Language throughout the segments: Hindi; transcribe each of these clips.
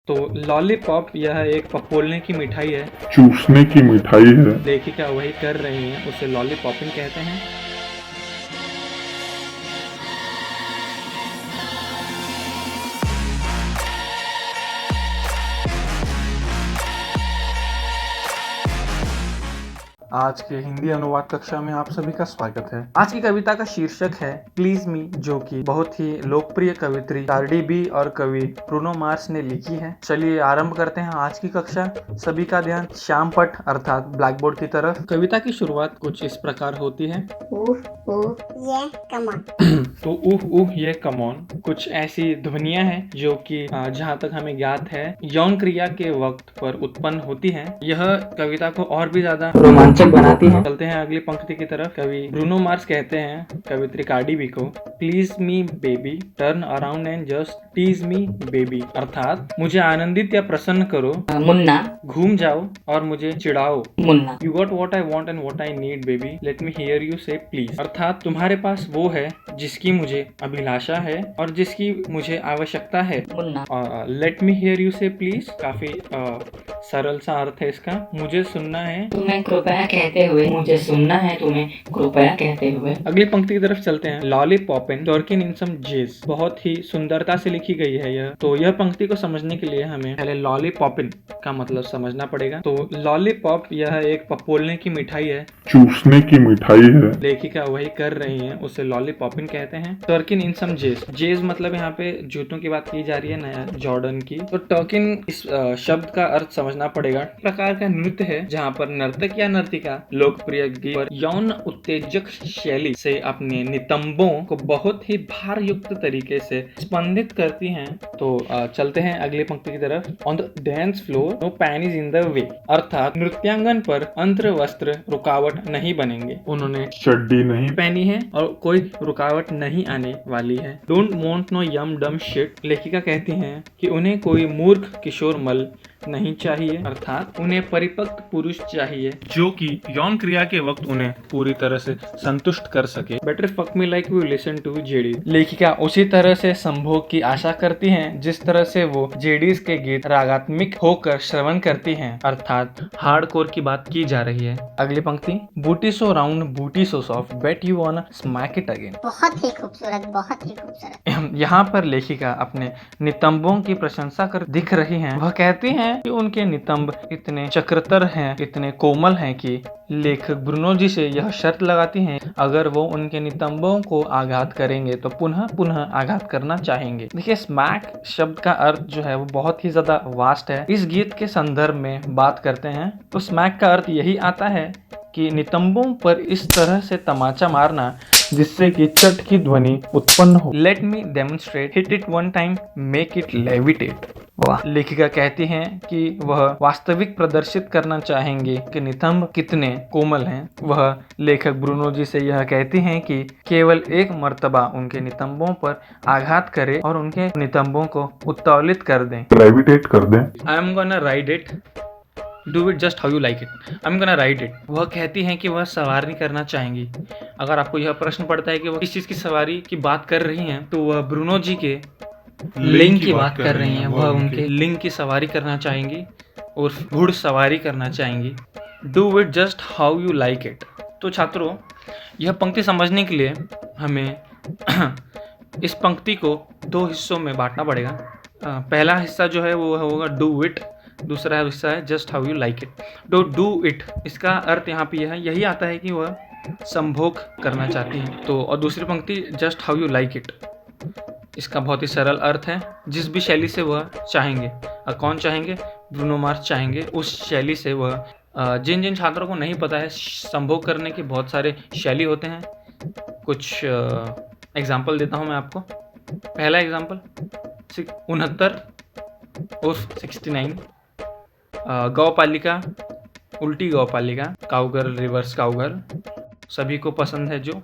तो लॉलीपॉप यह एक पपोलने की मिठाई है। चूसने की मिठाई है। लेखिका वही कर रही हैं, उसे लॉलीपॉपिंग कहते हैं। आज के हिंदी अनुवाद कक्षा में आप सभी का स्वागत है। आज की कविता का शीर्षक है प्लीज मी, जो कि बहुत ही लोकप्रिय कवित्री कार्डी बी और कवि ब्रूनो मार्स ने लिखी है। चलिए आरंभ करते हैं आज की कक्षा। सभी का ध्यान श्याम पट अर्थात ब्लैक बोर्ड की तरफ। कविता की शुरुआत कुछ इस प्रकार होती है। ये कमॉन। तो ये कमॉन कुछ ऐसी ध्वनियां हैं जो कि जहाँ तक हमें ज्ञात है यौन क्रिया के वक्त पर उत्पन्न होती हैं। यह कविता को और भी ज्यादा रोमांचक बनाती है। चलते हैं अगली पंक्ति की तरफ। कवि ब्रूनो मार्स कहते हैं कवित्री कार्डी बी को, please me baby, turn around and just tease me baby, अर्थात मुझे आनंदित या प्रसन्न करो मुन्ना, घूम जाओ और मुझे चिढ़ाओ। Munna. You got what I want and what I need baby, let me hear you say please, अर्थात तुम्हारे पास वो है जिसकी मुझे अभिलाषा है और जिसकी मुझे आवश्यकता है। Munna. Late me hear you say please काफी सरल सा अर्थ है इसका, मुझे सुनना है। तुम्हें कृपया कहते हुए, मुझे सुनना है तुम्हें कृपया कहते हुए। अगली पंक्ति की तरफ चलते हैं। लॉलीपॉपिन टर्किन इन सम जेज, बहुत ही सुंदरता से लिखी गई है यह। तो यह पंक्ति को समझने के लिए हमें पहले लॉलीपॉपिन का मतलब समझना पड़ेगा। तो लॉलीपॉप यह एक पपोलने की मिठाई है। चूसने की मिठाई है। लेखिका वही कर रही हैं, उसे लॉलीपॉपिन कहते हैं। टर्किन इन सम जेज, जेज मतलब यहाँ पे जूतों की बात की जा रही है, नया जॉर्डन की। तो टर्किन इस शब्द का अर्थ समझना पड़ेगा। प्रकार का नृत्य है जहाँ पर नर्तक या नर्तिका लोकप्रिय गीत पर यौन उत्तेजक शैली से अपने नितंबों को बहुत ही भार युक्त तरीके से स्पंदित करती हैं। तो चलते हैं अगली पंक्ति की तरफ। On the dance floor no pennies in the way, अर्थात नृत्यांगन पर अंतर वस्त्र रुकावट नहीं बनेंगे। उन्होंने चड्डी नहीं पहनी है और कोई रुकावट नहीं आने वाली है। डोंट वांट नो यम डम शिट, लेखिका कहती हैं कि उन्हें कोई मूर्ख किशोर मल नहीं चाहिए, अर्थात उन्हें परिपक्व पुरुष चाहिए जो कि यौन क्रिया के वक्त उन्हें पूरी तरह से संतुष्ट कर सके। Better fuck me like we listen to JD, लेखिका उसी तरह से संभोग की आशा करती हैं जिस तरह से वो जेडीज के गीत रागात्मक होकर श्रवण करती हैं, अर्थात हार्डकोर की बात की जा रही है। अगली पंक्ति, बूटी सो राउंड बूटी so soft, bet you वांना smack it again. बहुत ही खूबसूरत, बहुत ही खूबसूरत। यहाँ पर लेखिका अपने नितंबों की प्रशंसा कर दिख रही हैं। वह कहती हैं कि उनके नितंब इतने चक्रतर हैं, इतने कोमल हैं कि लेखक ब्रूनो जी से यह शर्त लगाती हैं अगर वो उनके नितंबों को आघात करेंगे तो पुनः पुनः आघात करना चाहेंगे। देखिए स्मैक शब्द का अर्थ जो है वो बहुत ही ज्यादा वास्ट है। इस गीत के संदर्भ में बात करते हैं तो स्मैक का अर्थ यही आता है कि नितंबों पर इस तरह से तमाचा मारना जिससे कि चट की ध्वनि उत्पन्न हो। Let me demonstrate, hit it one time, make it levitate. वाह। लेखिका कहती हैं कि वह वास्तविक प्रदर्शित करना चाहेंगे कि नितंब कितने कोमल हैं। वह लेखक ब्रूनो जी से यह कहती हैं कि केवल एक मर्तबा उनके नितंबों पर आघात करे और उनके नितंबों को उत्तोलित कर दें, ग्रेविटेट कर दें। I am gonna ride it, do it just how you like it, I am gonna ride it. वह कहती हैं कि वह सवारी करना चाहेंगी। अगर आपको यह प्रश्न पड़ता है कि वह किस चीज की सवारी की बात कर रही हैं तो वह ब्रूनो जी के लिंग की बात कर रही हैं। वह उनके लिंग की सवारी करना चाहेंगी और घुड़ सवारी करना चाहेंगी। Do it just how you like it. तो छात्रों, यह पंक्ति समझने के लिए हमें इस पंक्ति को दो हिस्सों में बांटना पड़ेगा। पहला हिस्सा जो है वो होगा डू इट, दूसरा हिस्सा है just how you like it. तो डू इट इसका अर्थ यहाँ पे यही आता है कि वह संभोग करना चाहती हैं। तो और दूसरी पंक्ति just how you like it, इसका बहुत ही सरल अर्थ है जिस भी शैली से वह चाहेंगे। कौन चाहेंगे? ब्रूनो मार्स चाहेंगे उस शैली से वह। जिन जिन छात्रों को नहीं पता है संभोग करने के बहुत सारे शैली होते हैं, कुछ एग्जाम्पल देता हूँ मैं आपको। पहला एग्जाम्पल 69 उर्फ 69, गौपालिका, उल्टी गौपालिका, काउगर्ल, रिवर्स काउगर्ल, सभी को पसंद है जो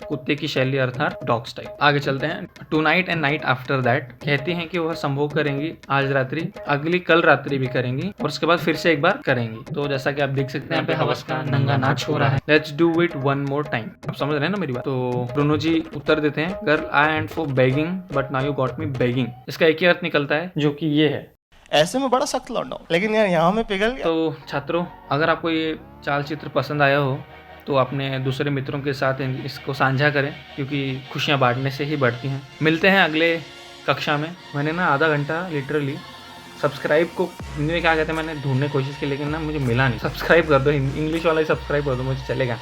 कुत्ते की शैली अर्थात डॉग स्टाइल। आगे चलते हैं। Tonight and night after that, कहती हैं कि वह संभोग करेंगी आज रात्रि, अगली कल रात्रि भी करेंगी और उसके बाद फिर से एक बार करेंगी। तो जैसा कि आप देख सकते हैं यहाँ पे हवस का नंगा नाच हो रहा है। Let's do it one more time. आप समझ रहे हैं ना मेरी बात? तो ब्रूनो जी उत्तर देते हैं, girl I and for begging but now you got me begging. इसका एक ही अर्थ निकलता है जो कि ये है ऐसे में बड़ा सख्त लौंडा हूं, लेकिन यार यहाँ में पिघल गया। तो छात्रों, अगर आपको ये चाल चित्र पसंद आया हो तो अपने दूसरे मित्रों के साथ इसको साझा करें, क्योंकि खुशियाँ बांटने से ही बढ़ती हैं। मिलते हैं अगले कक्षा में। मैंने ना आधा घंटा लिटरली सब्सक्राइब को हिंदी में क्या कहते हैं मैंने ढूंढने की कोशिश की, लेकिन ना मुझे मिला नहीं। सब्सक्राइब कर दो, इंग्लिश वाला ही सब्सक्राइब कर दो, मुझे चलेगा।